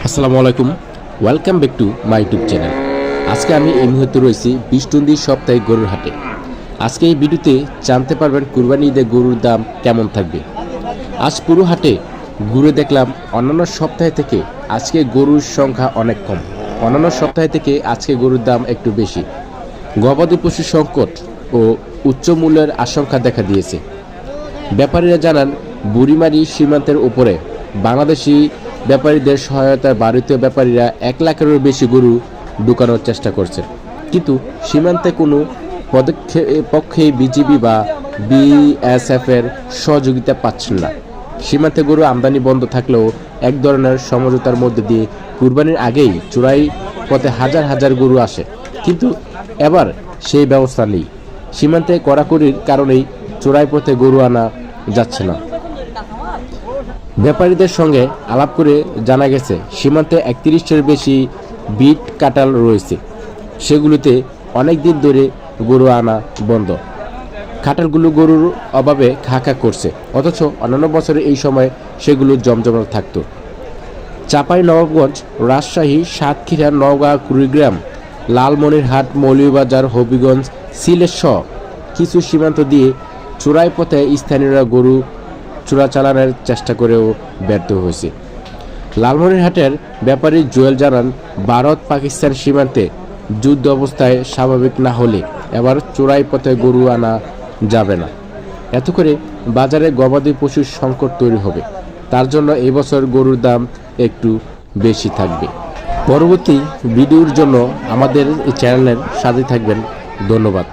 আসসালামু আলাইকুম, welcome back to my YouTube channel. আজকে আমি এই মুহূর্তে রয়েছি বিশটুন্দি সাপ্তাহিক গরুর হাটে। আজকে এই ভিডিওতে জানতে পারবেন কুরবানি ঈদে গরুর দাম কেমন থাকবে। আজ পুরো হাটে ঘুরে দেখলাম অন্যান্য সপ্তাহে থেকে আজকে গরুর সংখ্যা অনেক কম, অন্যান্য সপ্তাহে থেকে আজকে গরুর দাম একটু বেশি। গবাদি পশুর সংকট ও উচ্চ মূল্যের আশঙ্কা দেখা দিয়েছে। ব্যাপারীরা জানান, বুড়িমারি সীমান্তের উপরে বাংলাদেশি ব্যাপারীদের সহায়তায় ভারতীয় ব্যাপারীরা 1 লাখেরও বেশি গরু ঢুকানোর চেষ্টা করছে, কিন্তু সীমান্তে কোনো পক্ষেই বিজিবি বা বিএসএফের সহযোগিতা পাচ্ছেন না। সীমান্তে গরু আমদানি বন্ধ থাকলেও এক ধরনের সমঝোতার মধ্যে দিয়ে কুরবানির আগেই চোরাই পথে হাজার হাজার গরু আসে, কিন্তু এবার সেই ব্যবস্থা নেই। সীমান্তে কড়াকড়ির কারণেই চোরাই পথে গরু আনা যাচ্ছে না। ব্যাপারীদের সঙ্গে আলাপ করে জানা গেছে, সীমান্তে 31টির বেশি বিট কাটাল রয়েছে, সেগুলোতে অনেক দিন ধরে গরু আনা বন্ধ। খাটালগুলো গরুর অভাবে খা করছে, অথচ অন্যান্য বছরে এই সময় সেগুলো জমজমাট থাকত। চাঁপাইনবাবগঞ্জ, রাজশাহী, সাতক্ষীরা, নওগাঁ, কুড়িগ্রাম, লালমনিরহাট, মৌলভীবাজার, হবিগঞ্জ, সিলেট সহ কিছু সীমান্ত দিয়ে চোরাই পথে স্থানীয়রা গরু চোরাচালানের চেষ্টা করেও ব্যর্থ হয়েছে। লালমনিরহাটের ব্যাপারী জুয়েল জানান, ভারত পাকিস্তান সীমান্তে যুদ্ধ অবস্থায় স্বাভাবিক না হলে এবার চোরাই পথে গরু আনা যাবে না। এত করে বাজারে গবাদি পশুর সংকট তৈরি হবে, তার জন্য এবছর গরুর দাম একটু বেশি থাকবে। পরবর্তী ভিডিওর জন্য আমাদের এই চ্যানেলের সাথে থাকবেন। ধন্যবাদ।